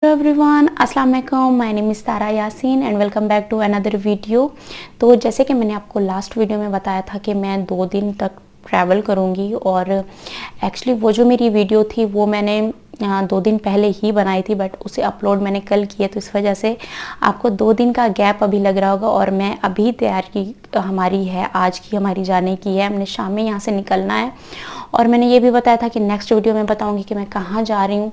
Everyone, अस्सलाम वालेकुम। My name is Tara Yasin and welcome back to another video. तो जैसे कि मैंने आपको लास्ट वीडियो में बताया था कि मैं 2 दिन तक ट्रैवल करूंगी, और एक्चुअली वो जो मेरी वीडियो थी वो मैंने 2 दिन पहले ही बनाई थी, बट उसे अपलोड मैंने कल किया, तो इस वजह से आपको 2 दिन का गैप अभी लग रहा होगा। और मैं अभी तैयारी हमारी है, आज की हमारी जाने की है, हमने शाम में यहाँ से निकलना है। और मैंने ये भी बताया था कि नेक्स्ट वीडियो में बताऊंगी कि मैं कहाँ जा रही हूँ।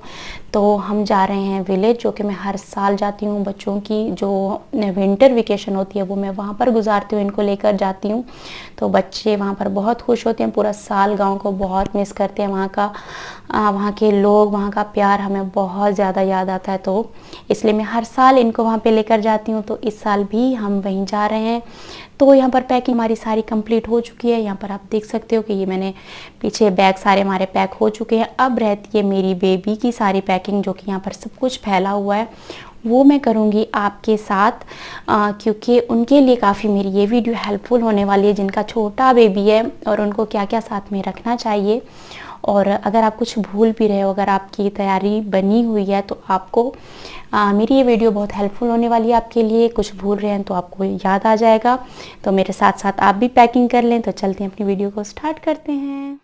तो हम जा रहे हैं विलेज, जो कि मैं हर साल जाती हूँ। बच्चों की जो विंटर वेकेशन होती है वो मैं वहाँ पर गुजारती हूँ, इनको लेकर जाती हूँ। तो बच्चे वहाँ पर बहुत खुश होते हैं, पूरा साल गाँव को बहुत मिस करते हैं। वहाँ के लोग, वहाँ का प्यार हमें बहुत ज़्यादा याद आता है, तो इसलिए मैं हर साल इनको वहाँ पे लेकर जाती हूँ। तो इस साल भी हम वहीं जा रहे हैं। तो यहाँ पर पैकिंग हमारी सारी कंप्लीट हो चुकी है। यहाँ पर आप देख सकते हो कि ये मैंने पीछे बैग सारे हमारे पैक हो चुके हैं। अब रहती है मेरी बेबी की सारी पैकिंग, जो कि यहाँ पर सब कुछ फैला हुआ है, वो मैं करूँगी आपके साथ, क्योंकि उनके लिए काफ़ी मेरी ये वीडियो हेल्पफुल होने वाली है, जिनका छोटा बेबी है और उनको क्या क्या साथ में रखना चाहिए। और अगर आप कुछ भूल भी रहे हो, अगर आपकी तैयारी बनी हुई है, तो आपको मेरी ये वीडियो बहुत हेल्पफुल होने वाली है आपके लिए। कुछ भूल रहे हैं तो आपको याद आ जाएगा। तो मेरे साथ साथ आप भी पैकिंग कर लें। तो चलते हैं, अपनी वीडियो को स्टार्ट करते हैं।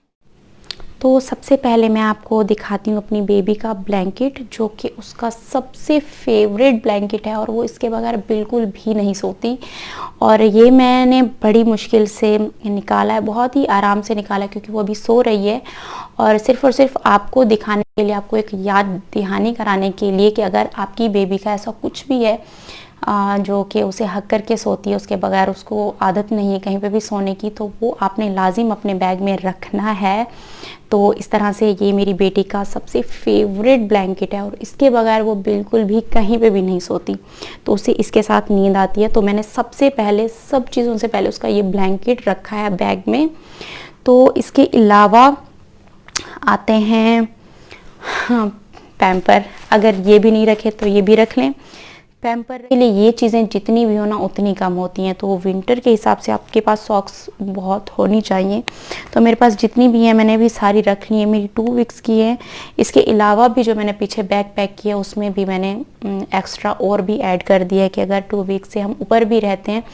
तो सबसे पहले मैं आपको दिखाती हूँ अपनी बेबी का ब्लैंकेट, जो कि उसका सबसे फेवरेट ब्लैंकेट है, और वो इसके बगैर बिल्कुल भी नहीं सोती। और ये मैंने बड़ी मुश्किल से निकाला है, बहुत ही आराम से निकाला, क्योंकि वो अभी सो रही है। और सिर्फ आपको दिखाने के लिए, आपको एक याद दहानी कराने के लिए कि अगर आपकी बेबी का ऐसा कुछ भी है जो कि उसे हक करके सोती है, उसके बगैर उसको आदत नहीं है कहीं पे भी सोने की, तो वो आपने लाजिम अपने बैग में रखना है। तो इस तरह से ये मेरी बेटी का सबसे फेवरेट ब्लैंकेट है, और इसके बगैर वो बिल्कुल भी कहीं पे भी नहीं सोती। तो उसे इसके साथ नींद आती है। तो मैंने सबसे पहले, सब चीज़ों से पहले उसका ये ब्लैंकेट रखा है बैग में। तो इसके अलावा आते हैं पैम्पर। अगर ये भी नहीं रखे तो ये भी रख लें। पैम्पर के लिए ये चीज़ें जितनी भी हो ना उतनी कम होती हैं। तो विंटर के हिसाब से आपके पास सॉक्स बहुत होनी चाहिए। तो मेरे पास जितनी भी हैं मैंने भी सारी रख ली है, मेरी 2 वीक्स की है। इसके अलावा भी जो मैंने पीछे बैग पैक किया उसमें भी मैंने एक्स्ट्रा और भी ऐड कर दिया है कि अगर 2 वीक्स से हम ऊपर भी रहते हैं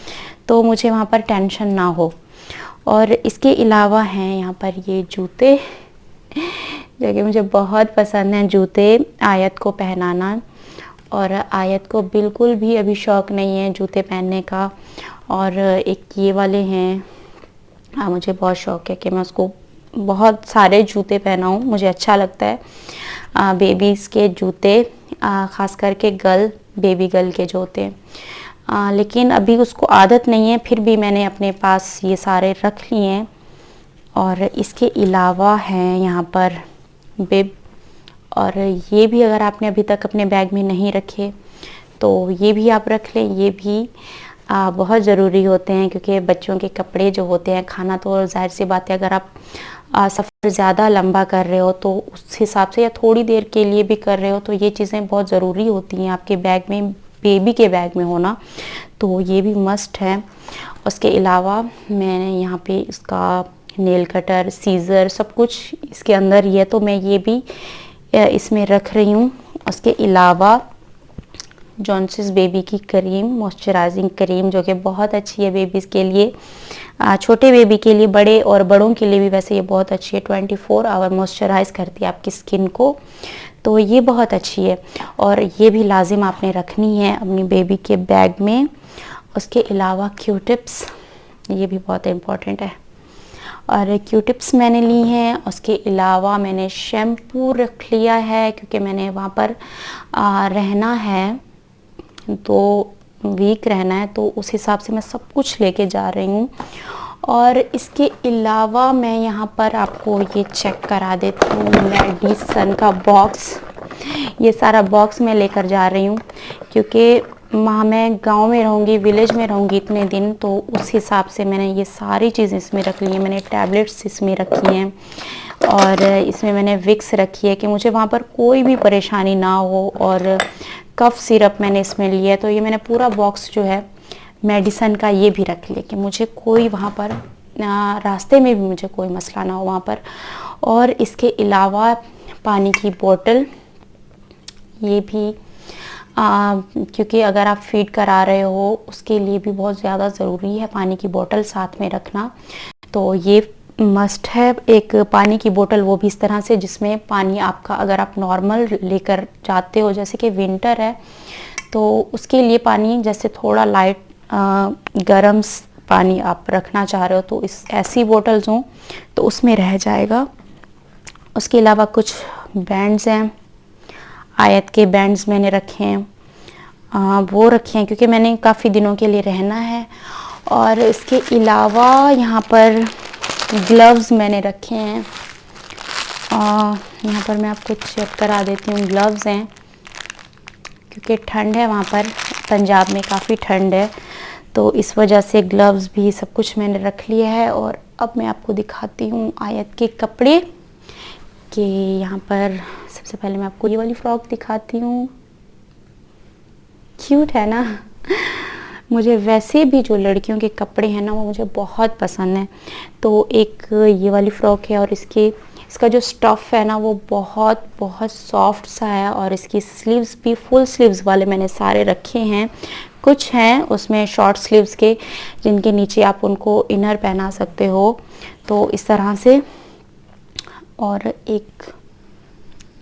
तो मुझे वहाँ पर टेंशन ना हो। और इसके अलावा हैं यहाँ पर ये जूते, जो कि मुझे बहुत पसंद हैं जूते, आयत को पहनाना। और आयत को बिल्कुल भी अभी शौक़ नहीं है जूते पहनने का। और एक ये वाले हैं, मुझे बहुत शौक़ है कि मैं उसको बहुत सारे जूते पहनाऊँ, मुझे अच्छा लगता है बेबीज़ के जूते, ख़ास करके बेबी गर्ल के जूते। लेकिन अभी उसको आदत नहीं है, फिर भी मैंने अपने पास ये सारे रख लिए हैं। और इसके अलावा हैं यहाँ पर बिब, और ये भी अगर आपने अभी तक अपने बैग में नहीं रखे तो ये भी आप रख लें। ये भी बहुत ज़रूरी होते हैं, क्योंकि बच्चों के कपड़े जो होते हैं, खाना तो जाहिर सी बात है, अगर आप सफ़र ज़्यादा लंबा कर रहे हो तो उस हिसाब से, या थोड़ी देर के लिए भी कर रहे हो, तो ये चीज़ें बहुत ज़रूरी होती हैं आपके बैग में, बेबी के बैग में होना। तो ये भी मस्ट है। उसके अलावा मैंने यहाँ पे इसका नेल कटर, सीज़र, सब कुछ इसके अंदर ही है, तो मैं ये भी इसमें रख रही हूँ। उसके अलावा जॉनसन्स बेबी की क्रीम, मॉइस्चराइजिंग क्रीम, जो कि बहुत अच्छी है बेबीज़ के लिए, छोटे बेबी के लिए, बड़े और बड़ों के लिए भी वैसे ये बहुत अच्छी है। 24 आवर मॉइस्चराइज करती है आपकी स्किन को, तो ये बहुत अच्छी है। और ये भी लाजिम आपने रखनी है अपनी बेबी के बैग में। उसके अलावा क्यूटिप्स, ये भी बहुत इम्पॉर्टेंट है, और क्यूटिप्स मैंने ली हैं। उसके अलावा मैंने शैम्पू रख लिया है, क्योंकि मैंने वहाँ पर रहना है, 2 वीक रहना है, तो उस हिसाब से मैं सब कुछ लेके जा रही हूँ। और इसके अलावा मैं यहाँ पर आपको ये चेक करा देती हूँ, मेडिसन का बॉक्स, ये सारा बॉक्स मैं लेकर जा रही हूँ, क्योंकि वहाँ मैं गांव में रहूँगी, विलेज में रहूँगी इतने दिन, तो उस हिसाब से मैंने ये सारी चीज़ें इसमें रख ली हैं। मैंने टैबलेट्स इसमें रखी हैं, और इसमें मैंने विक्स रखी है कि मुझे वहाँ पर कोई भी परेशानी ना हो। और कफ सिरप मैंने इसमें लिया है। तो ये मैंने पूरा बॉक्स जो है मेडिसन का ये भी रख लिया कि मुझे कोई वहाँ पर रास्ते में भी मुझे कोई मसला ना हो वहाँ पर। और इसके अलावा पानी की बोतल, ये भी क्योंकि अगर आप फीड करा रहे हो उसके लिए भी बहुत ज़्यादा ज़रूरी है पानी की बोतल साथ में रखना। तो ये मस्ट है एक पानी की बोतल, वो भी इस तरह से जिसमें पानी आपका, अगर आप नॉर्मल लेकर जाते हो जैसे कि विंटर है तो उसके लिए पानी जैसे थोड़ा लाइट गर्म पानी आप रखना चाह रहे हो तो इस ऐसी बोतल्स हों तो उसमें रह जाएगा। उसके अलावा कुछ बैंड्स हैं, आयत के बैंड्स मैंने रखे हैं, वो रखे हैं क्योंकि मैंने काफ़ी दिनों के लिए रहना है। और इसके अलावा यहाँ पर ग्लव्स मैंने रखे हैं, यहाँ पर मैं आपको चेक करा देती हूँ। ग्लव्स हैं क्योंकि ठंड है, वहाँ पर पंजाब में काफ़ी ठंड है तो इस वजह से ग्लव्स भी सब कुछ मैंने रख लिया है। और अब मैं आपको दिखाती हूँ आयत के कपड़े कि यहाँ पर सबसे पहले मैं आपको ये वाली फ्रॉक दिखाती हूँ। क्यूट है ना। मुझे वैसे भी जो लड़कियों के कपड़े हैं ना वो मुझे बहुत पसंद है। तो एक ये वाली फ्रॉक है और इसका जो स्टफ़ है ना वो बहुत बहुत सॉफ्ट सा है और इसकी स्लीव्स भी फुल स्लीव्स वाले मैंने सारे रखे हैं। कुछ हैं उसमें शॉर्ट स्लीव्स के जिनके नीचे आप उनको इनर पहना सकते हो तो इस तरह से। और एक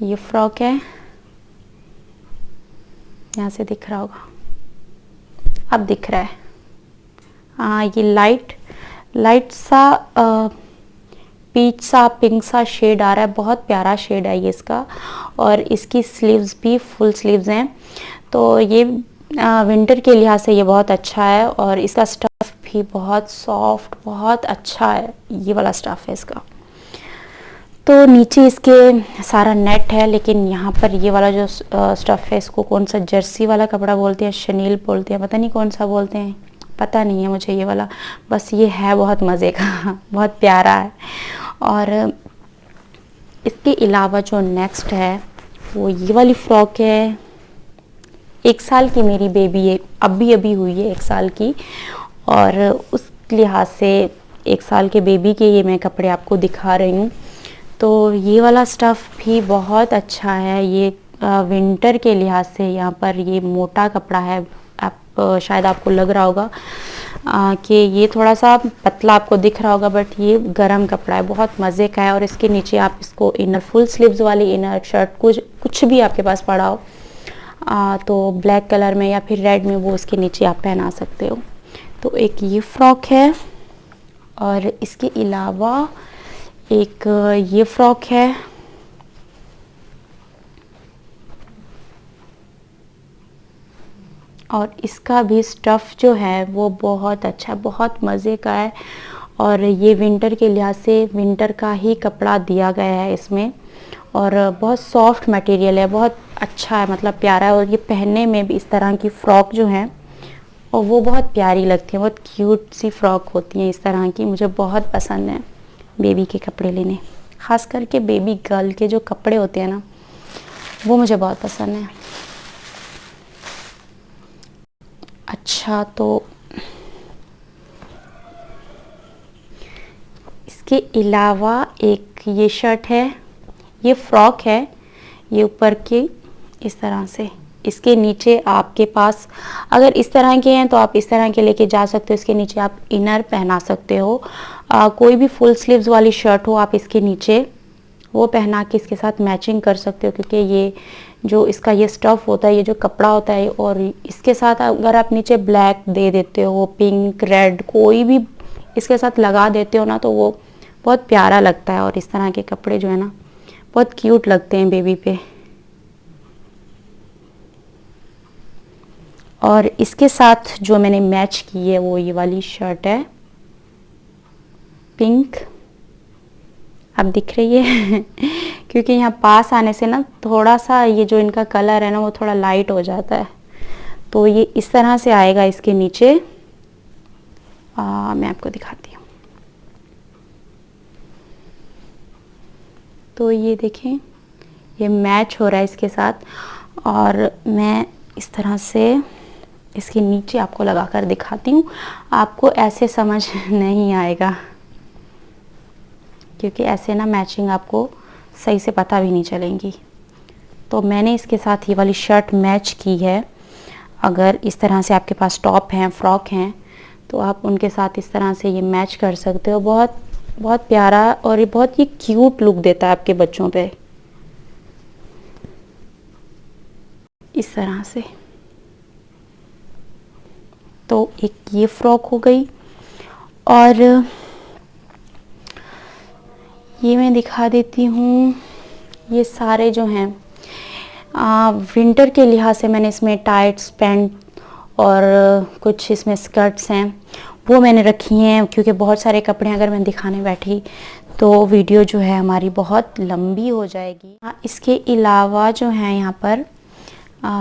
ये फ्रॉक है, यहाँ से दिख रहा होगा, अब दिख रहा है। ये लाइट सा पीच सा पिंक सा शेड आ रहा है, बहुत प्यारा शेड है ये इसका। और इसकी स्लीव्स भी फुल स्लीव्स हैं तो ये विंटर के लिहाज से ये बहुत अच्छा है। और इसका स्टफ़ भी बहुत सॉफ्ट, बहुत अच्छा है, ये वाला स्टफ़ है इसका। तो नीचे इसके सारा नेट है, लेकिन यहाँ पर ये वाला जो स्टफ़ है इसको कौन सा जर्सी वाला कपड़ा बोलते हैं, शनील बोलते हैं, पता नहीं कौन सा बोलते हैं, पता नहीं है मुझे ये वाला। बस ये है बहुत मज़े का बहुत प्यारा है। और इसके अलावा जो नेक्स्ट है वो ये वाली फ्रॉक है। 1 साल की मेरी बेबी है, अभी हुई है 1 साल की, और उस लिहाज से 1 साल के बेबी के ये मैं कपड़े आपको दिखा रही हूँ। तो ये वाला स्टफ़ भी बहुत अच्छा है। ये विंटर के लिहाज से यहाँ पर ये मोटा कपड़ा है। आप शायद आपको लग रहा होगा कि ये थोड़ा सा पतला आपको दिख रहा होगा, बट ये गर्म कपड़ा है, बहुत मज़े का है। और इसके नीचे आप इसको इनर फुल स्लीव्स वाली इनर शर्ट कुछ भी आपके पास पड़ा हो तो ब्लैक कलर में या फिर रेड में वो इसके नीचे आप पहना सकते हो। तो एक ये फ्रॉक है और इसके अलावा एक ये फ्रॉक है। और इसका भी स्टफ़ जो है वो बहुत अच्छा, बहुत मज़े का है। और ये विंटर के लिहाज से विंटर का ही कपड़ा दिया गया है इसमें, और बहुत सॉफ्ट मटेरियल है, बहुत अच्छा है, मतलब प्यारा है। और ये पहनने में भी इस तरह की फ़्रॉक जो है और वो बहुत प्यारी लगती है, बहुत क्यूट सी फ्रॉक होती हैं इस तरह की। मुझे बहुत पसंद है बेबी के कपड़े लेने, ख़ास करके बेबी गर्ल के जो कपड़े होते हैं ना वो मुझे बहुत पसंद है। अच्छा, तो इसके अलावा एक ये शर्ट है, ये फ्रॉक है, ये ऊपर के इस तरह से, इसके नीचे आपके पास अगर इस तरह के हैं तो आप इस तरह के लेके जा सकते हो। इसके नीचे आप इनर पहना सकते हो, कोई भी फुल स्लीव्स वाली शर्ट हो आप इसके नीचे वो पहना के इसके साथ मैचिंग कर सकते हो, क्योंकि ये जो इसका ये स्टफ़ होता है, ये जो कपड़ा होता है, और इसके साथ अगर आप नीचे ब्लैक दे देते हो, पिंक, रेड, कोई भी इसके साथ लगा देते हो ना तो वो बहुत प्यारा लगता है। और इस तरह के कपड़े जो है ना बहुत क्यूट लगते हैं बेबी पे। और इसके साथ जो मैंने मैच की है वो ये वाली शर्ट है, पिंक, अब दिख रही है क्योंकि यहाँ पास आने से ना थोड़ा सा ये जो इनका कलर है ना वो थोड़ा लाइट हो जाता है। तो ये इस तरह से आएगा इसके नीचे, मैं आपको दिखाती हूँ। तो ये देखें, ये मैच हो रहा है इसके साथ, और मैं इस तरह से इसके नीचे आपको लगा कर दिखाती हूँ। आपको ऐसे समझ नहीं आएगा क्योंकि ऐसे ना मैचिंग आपको सही से पता भी नहीं चलेंगी। तो मैंने इसके साथ ये वाली शर्ट मैच की है। अगर इस तरह से आपके पास टॉप हैं, फ्रॉक हैं, तो आप उनके साथ इस तरह से ये मैच कर सकते हो। बहुत बहुत प्यारा और ये बहुत ही क्यूट लुक देता है आपके बच्चों पे, इस तरह से। तो एक ये फ्रॉक हो गई, और ये मैं दिखा देती हूँ। ये सारे जो हैं विंटर के लिहाज से मैंने इसमें टाइट्स, पैंट और कुछ इसमें स्कर्ट्स हैं वो मैंने रखी हैं, क्योंकि बहुत सारे कपड़े अगर मैं दिखाने बैठी तो वीडियो जो है हमारी बहुत लंबी हो जाएगी। इसके अलावा जो है यहाँ पर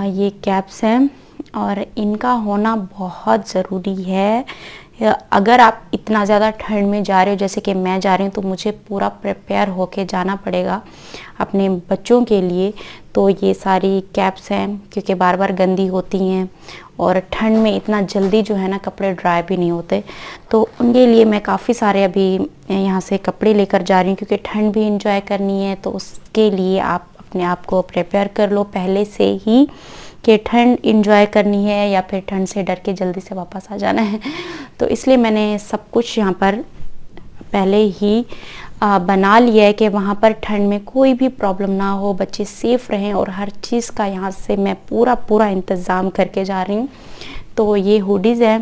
ये कैप्स हैं, और इनका होना बहुत ज़रूरी है। अगर आप इतना ज़्यादा ठंड में जा रहे हो जैसे कि मैं जा रही हूँ, तो मुझे पूरा प्रिपेयर होके जाना पड़ेगा अपने बच्चों के लिए। तो ये सारी कैप्स हैं, क्योंकि बार बार गंदी होती हैं और ठंड में इतना जल्दी जो है ना कपड़े ड्राई भी नहीं होते। तो उनके लिए मैं काफ़ी सारे अभी यहाँ से कपड़े लेकर जा रही हूँ, क्योंकि ठंड भी इंजॉय करनी है। तो उसके लिए आप अपने आप को प्रिपेयर कर लो पहले से ही कि ठंड इंजॉय करनी है या फिर ठंड से डर के जल्दी से वापस आ जाना है। तो इसलिए मैंने सब कुछ यहाँ पर पहले ही बना लिया है कि वहाँ पर ठंड में कोई भी प्रॉब्लम ना हो, बच्चे सेफ रहें, और हर चीज़ का यहाँ से मैं पूरा इंतज़ाम करके जा रही हूँ। तो ये हुडीज़ है,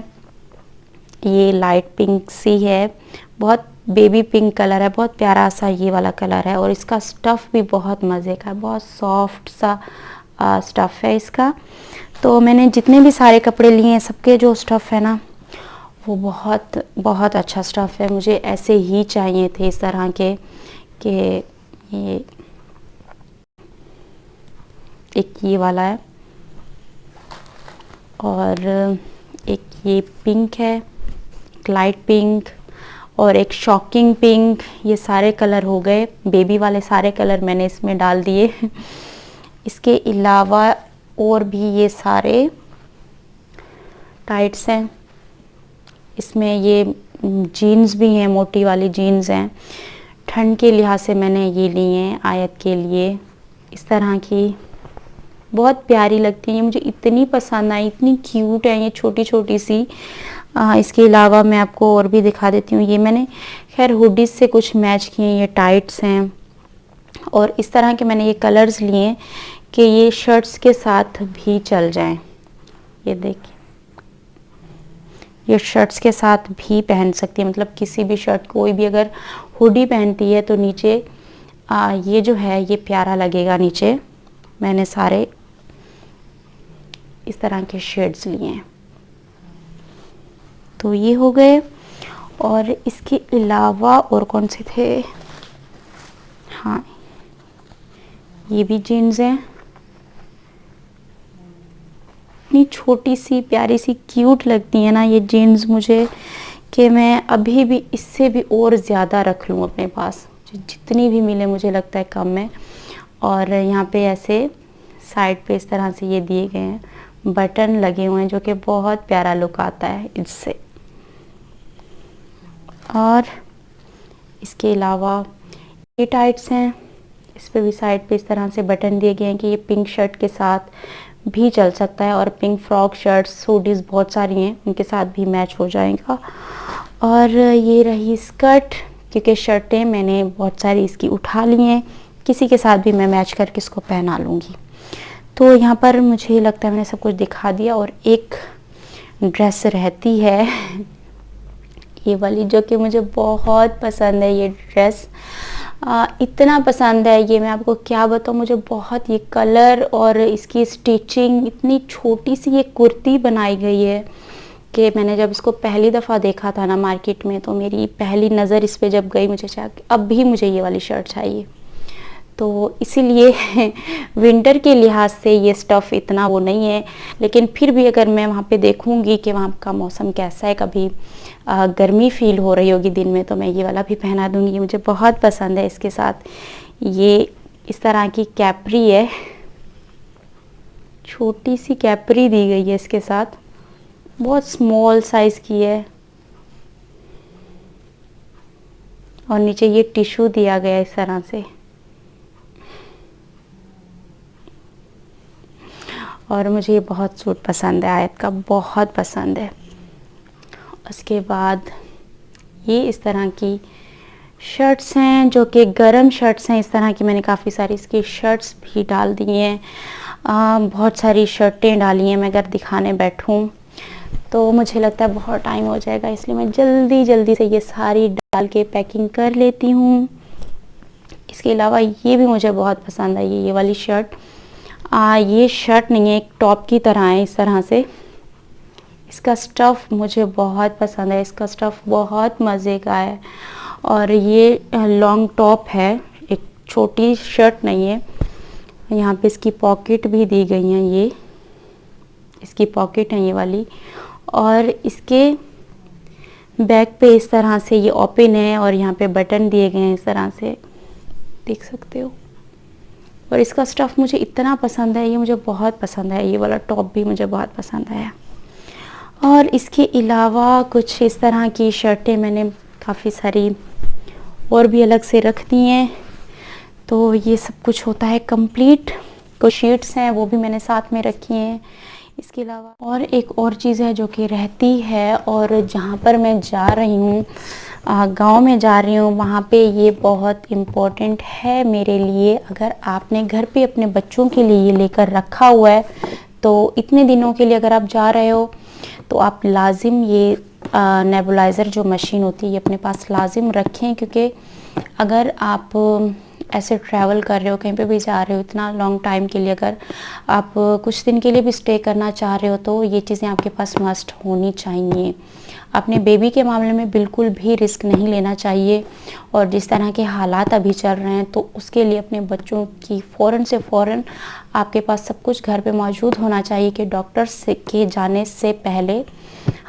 ये लाइट पिंक सी है, बहुत बेबी पिंक कलर है, बहुत प्यारा सा ये वाला कलर है, और इसका स्टफ़ भी बहुत मज़े का है, बहुत सॉफ्ट सा स्टफ़ है इसका। तो मैंने जितने भी सारे कपड़े लिए हैं सबके जो स्टफ़ है ना वो बहुत अच्छा स्टफ़ है। मुझे ऐसे ही चाहिए थे इस तरह के, कि ये एक ये वाला है, और एक ये पिंक है, एक लाइट पिंक और एक शॉकिंग पिंक। ये सारे कलर हो गए, बेबी वाले सारे कलर मैंने इसमें डाल दिए। इसके अलावा और भी ये सारे टाइट्स हैं, इसमें ये जीन्स भी हैं, मोटी वाली जीन्स हैं। ठंड के लिहाज से मैंने ये लिए हैं आयत के लिए, इस तरह की बहुत प्यारी लगती हैं। मुझे इतनी पसंद आई, इतनी क्यूट है ये छोटी छोटी सी। इसके अलावा मैं आपको और भी दिखा देती हूँ। ये मैंने खैर हुडीज से कुछ मैच किए, ये टाइट्स हैं, और इस तरह के मैंने ये कलर्स लिए कि ये शर्ट्स के साथ भी चल जाएं। ये देखिए, ये शर्ट्स के साथ भी पहन सकती है, मतलब किसी भी शर्ट, कोई भी अगर हुडी पहनती है तो नीचे ये जो है ये प्यारा लगेगा। नीचे मैंने सारे इस तरह के शेड्स लिए हैं। तो ये हो गए, और इसके अलावा और कौन से थे, हाँ ये भी जीन्स हैं, इतनी छोटी सी प्यारी सी क्यूट लगती है ना ये जीन्स मुझे, कि मैं अभी भी इससे भी और ज़्यादा रख लूँ अपने पास, जितनी भी मिले मुझे लगता है कम है। और यहाँ पे ऐसे साइड पे इस तरह से ये दिए गए हैं, बटन लगे हुए हैं, जो कि बहुत प्यारा लुक आता है इससे। और इसके अलावा ये टाइट्स हैं, इस पे भी साइड पे इस तरह से बटन दिए गए हैं कि ये पिंक शर्ट के साथ भी चल सकता है, और पिंक फ्रॉक शर्ट्स हुडीज़ बहुत सारी हैं उनके साथ भी मैच हो जाएगा। और ये रही स्कर्ट, क्योंकि शर्टें मैंने बहुत सारी इसकी उठा ली हैं, किसी के साथ भी मैं मैच करके इसको पहना लूँगी। तो यहाँ पर मुझे लगता है मैंने सब कुछ दिखा दिया। और एक ड्रेस रहती है ये वाली, जो कि मुझे बहुत पसंद है। ये ड्रेस इतना पसंद है, ये मैं आपको क्या बताऊँ, मुझे बहुत, ये कलर और इसकी स्टिचिंग, इतनी छोटी सी ये कुर्ती बनाई गई है कि मैंने जब इसको पहली दफ़ा देखा था ना मार्केट में, तो मेरी पहली नज़र इस पे जब गई, मुझे चाहिए अब भी मुझे ये वाली शर्ट चाहिए। तो इसीलिए विंटर के लिहाज से ये स्टफ़ इतना वो नहीं है, लेकिन फिर भी अगर मैं वहाँ पे देखूँगी कि वहाँ का मौसम कैसा है, कभी गर्मी फील हो रही होगी दिन में, तो मैं ये वाला भी पहना दूँगी। ये मुझे बहुत पसंद है। इसके साथ ये इस तरह की कैपरी है, छोटी सी कैपरी दी गई है इसके साथ, बहुत स्मॉल साइज़ की है, और नीचे ये टिश्यू दिया गया है इस तरह से। और मुझे ये बहुत सूट पसंद है, आयत का बहुत पसंद है। उसके बाद ये इस तरह की शर्ट्स हैं जो कि गरम शर्ट्स हैं। इस तरह की मैंने काफ़ी सारी इसकी शर्ट्स भी डाल दी हैं। बहुत सारी शर्टें डाली हैं। मैं अगर दिखाने बैठूं तो मुझे लगता है बहुत टाइम हो जाएगा, इसलिए मैं जल्दी जल्दी से ये सारी डाल के पैकिंग कर लेती हूँ। इसके अलावा ये भी मुझे बहुत पसंद है, ये वाली शर्ट। ये शर्ट नहीं है, एक टॉप की तरह है इस तरह से। इसका स्टफ़ मुझे बहुत पसंद है, इसका स्टफ़ बहुत मज़े का है। और ये लॉन्ग टॉप है, एक छोटी शर्ट नहीं है। यहाँ पे इसकी पॉकेट भी दी गई हैं, ये इसकी पॉकेट है ये वाली। और इसके बैक पे इस तरह से ये ओपन है और यहाँ पे बटन दिए गए हैं इस तरह से, देख सकते हो। और इसका स्टफ़ मुझे इतना पसंद है, ये मुझे बहुत पसंद है। ये वाला टॉप भी मुझे बहुत पसंद आया। और इसके अलावा कुछ इस तरह की शर्टें मैंने काफ़ी सारी और भी अलग से रख दी हैं। तो ये सब कुछ होता है कंप्लीट। कुछ शीट्स हैं वो भी मैंने साथ में रखी हैं। इसके अलावा और एक और चीज़ है जो कि रहती है, और जहाँ पर मैं जा रही हूँ, गांव में जा रही हूँ, वहाँ पे ये बहुत इम्पोर्टेंट है मेरे लिए। अगर आपने घर पे अपने बच्चों के लिए ये लेकर रखा हुआ है तो इतने दिनों के लिए अगर आप जा रहे हो तो आप लाजिम ये नेबुलाइज़र जो मशीन होती है ये अपने पास लाजिम रखें। क्योंकि अगर आप ऐसे ट्रैवल कर रहे हो, कहीं पे भी जा रहे हो इतना लॉन्ग टाइम के लिए, अगर आप कुछ दिन के लिए भी स्टे करना चाह रहे हो तो ये चीज़ें आपके पास मस्ट होनी चाहिए। अपने बेबी के मामले में बिल्कुल भी रिस्क नहीं लेना चाहिए। और जिस तरह के हालात अभी चल रहे हैं तो उसके लिए अपने बच्चों की फ़ौरन से फ़ौरन आपके पास सब कुछ घर पे मौजूद होना चाहिए कि डॉक्टर से के जाने से पहले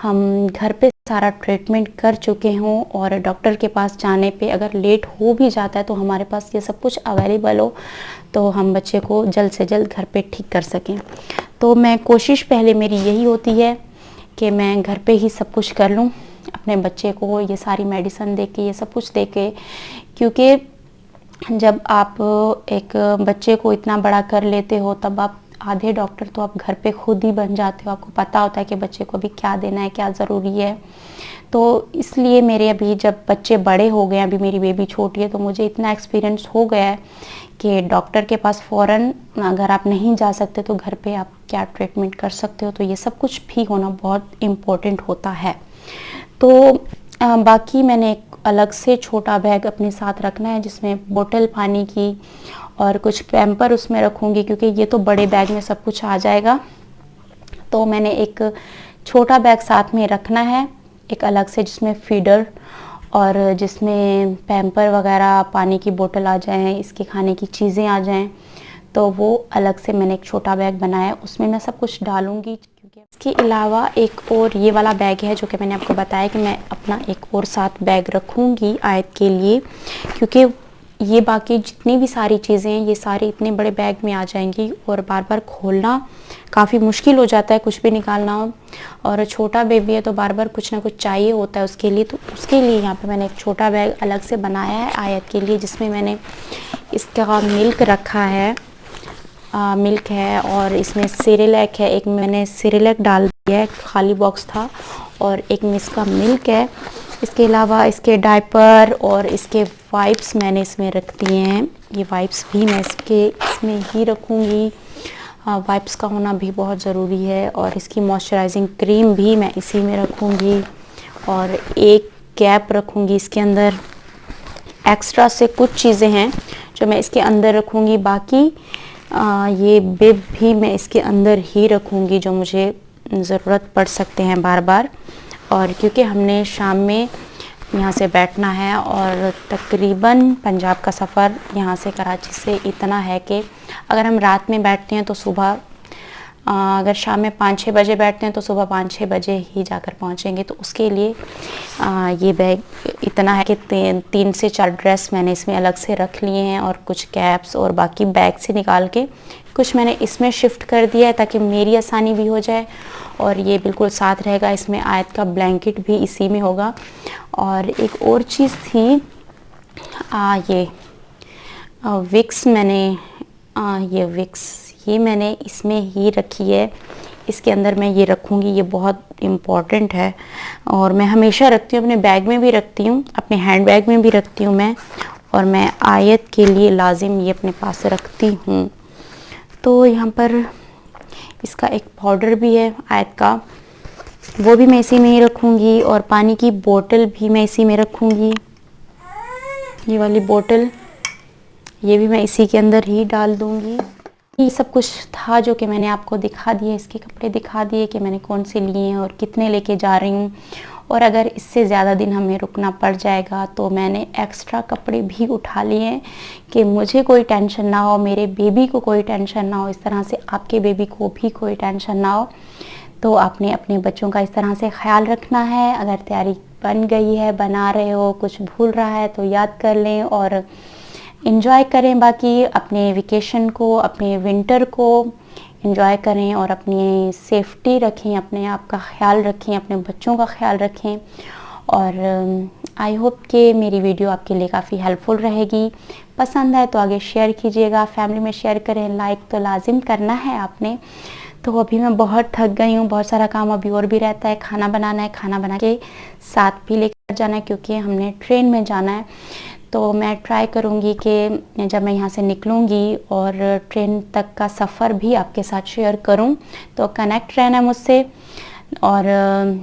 हम घर पे सारा ट्रीटमेंट कर चुके हों, और डॉक्टर के पास जाने पे अगर लेट हो भी जाता है तो हमारे पास ये सब कुछ अवेलेबल हो तो हम बच्चे को जल्द से जल्द घर पे ठीक कर सकें। तो मैं कोशिश पहले मेरी यही होती है कि मैं घर पे ही सब कुछ कर लूँ, अपने बच्चे को ये सारी मेडिसिन दे के, ये सब कुछ दे के। क्योंकि जब आप एक बच्चे को इतना बड़ा कर लेते हो तब आप आधे डॉक्टर तो आप घर पे खुद ही बन जाते हो। आपको पता होता है कि बच्चे को अभी क्या देना है, क्या ज़रूरी है। तो इसलिए मेरे अभी जब बच्चे बड़े हो गए, अभी मेरी बेबी छोटी है, तो मुझे इतना एक्सपीरियंस हो गया है कि डॉक्टर के पास फ़ौरन अगर आप नहीं जा सकते तो घर पे आप क्या ट्रीटमेंट कर सकते हो। तो ये सब कुछ भी होना बहुत इम्पोर्टेंट होता है। तो बाकी मैंने एक अलग से छोटा बैग अपने साथ रखना है जिसमें बोतल पानी की और कुछ पैम्पर उसमें रखूँगी, क्योंकि ये तो बड़े बैग में सब कुछ आ जाएगा। तो मैंने एक छोटा बैग साथ में रखना है, एक अलग से, जिसमें फीडर और जिसमें पैम्पर वगैरह, पानी की बोतल आ जाएँ, इसके खाने की चीज़ें आ जाएँ। तो वो अलग से मैंने एक छोटा बैग बनाया, उसमें मैं सब कुछ डालूँगी। क्योंकि इसके अलावा एक और ये वाला बैग है जो कि मैंने आपको बताया कि मैं अपना एक और साथ बैग रखूँगी आयत के लिए, क्योंकि ये बाकी जितनी भी सारी चीज़ें हैं ये सारी इतने बड़े बैग में आ जाएंगी और बार बार खोलना काफ़ी मुश्किल हो जाता है, कुछ भी निकालना हो। और छोटा बेबी है तो बार बार कुछ ना कुछ चाहिए होता है उसके लिए। तो उसके लिए यहाँ पे मैंने एक छोटा बैग अलग से बनाया है आयत के लिए, जिसमें मैंने इसका मिल्क रखा है, मिल्क है, और इसमें सिरेलैक है। एक मैंने सिरेलैक डाल दिया है, खाली बॉक्स था, और एक में इसका मिल्क है। इसके अलावा इसके डायपर और इसके वाइप्स मैंने इसमें रख दिए हैं। ये वाइप्स भी मैं इसमें ही रखूँगी। वाइप्स का होना भी बहुत ज़रूरी है। और इसकी मॉइस्चराइजिंग क्रीम भी मैं इसी में रखूँगी, और एक कैप रखूँगी इसके अंदर। एक्स्ट्रा से कुछ चीज़ें हैं जो मैं इसके अंदर रखूँगी, बाकी ये बिब भी मैं इसके अंदर ही रखूँगी जो मुझे ज़रूरत पड़ सकते हैं बार बार। और क्योंकि हमने शाम में यहाँ से बैठना है, और तकरीबन पंजाब का सफ़र यहाँ से कराची से इतना है कि अगर हम रात में बैठते हैं तो सुबह, अगर शाम में 5-6 बजे बैठते हैं तो सुबह 5-6 बजे ही जाकर पहुँचेंगे। तो उसके लिए ये बैग इतना है कि 3 से 4 ड्रेस मैंने इसमें अलग से रख लिए हैं, और कुछ कैप्स और बाकी बैग से निकाल के कुछ मैंने इसमें शिफ्ट कर दिया है ताकि मेरी आसानी भी हो जाए। और ये बिल्कुल साथ रहेगा, इसमें आयत का ब्लैंकेट भी इसी में होगा। और एक और चीज़ थी, ये विक्स मैंने ये विक्स ये मैंने इसमें ही रखी है, इसके अंदर मैं ये रखूँगी, ये बहुत इम्पॉर्टेंट है और मैं हमेशा रखती हूँ, अपने बैग में भी रखती हूँ, अपने हैंड बैग में भी रखती हूँ मैं, और मैं आयत के लिए लाजिम ये अपने पास रखती हूँ। तो यहाँ पर इसका एक पाउडर भी है आयत का, वो भी मैं इसी में ही रखूँगी, और पानी की बोतल भी मैं इसी में रखूँगी। ये वाली बोतल, ये भी मैं इसी के अंदर ही डाल दूँगी। ये सब कुछ था जो कि मैंने आपको दिखा दिए, इसके कपड़े दिखा दिए कि मैंने कौन से लिए हैं और कितने लेके जा रही हूँ। और अगर इससे ज़्यादा दिन हमें रुकना पड़ जाएगा तो मैंने एक्स्ट्रा कपड़े भी उठा लिए हैं कि मुझे कोई टेंशन ना हो, मेरे बेबी को कोई टेंशन ना हो, इस तरह से आपके बेबी को भी कोई टेंशन ना हो। तो आपने अपने बच्चों का इस तरह से ख्याल रखना है। अगर तैयारी बन गई है, बना रहे हो, कुछ भूल रहा है तो याद कर लें और एंजॉय करें। बाकी अपने वेकेशन को, अपने विंटर को एंजॉय करें और अपनी सेफ्टी रखें, अपने आप का ख्याल रखें, अपने बच्चों का ख्याल रखें। और आई होप कि मेरी वीडियो आपके लिए काफ़ी हेल्पफुल रहेगी। पसंद है तो आगे शेयर कीजिएगा, फैमिली में शेयर करें, लाइक तो लाजिम करना है आपने। तो अभी मैं बहुत थक गई हूँ, बहुत सारा काम अभी और भी रहता है, खाना बनाना है, खाना बना के साथ भी लेकर जाना है क्योंकि हमने ट्रेन में जाना है। तो मैं ट्राई करूँगी कि जब मैं यहाँ से निकलूँगी और ट्रेन तक का सफ़र भी आपके साथ शेयर करूँ। तो कनेक्ट रहना है मुझसे और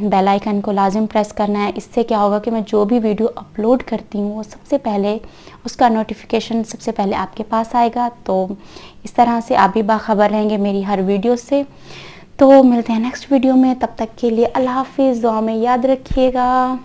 बेल आइकन को लाजिम प्रेस करना है। इससे क्या होगा कि मैं जो भी वीडियो अपलोड करती हूँ वो सबसे पहले उसका नोटिफिकेशन सबसे पहले आपके पास आएगा। तो इस तरह से आप भी बाखबर रहेंगे मेरी हर वीडियो से। तो मिलते हैं नेक्स्ट वीडियो में, तब तक के लिए अल्लाह हाफिज़, दुआ में याद रखिएगा।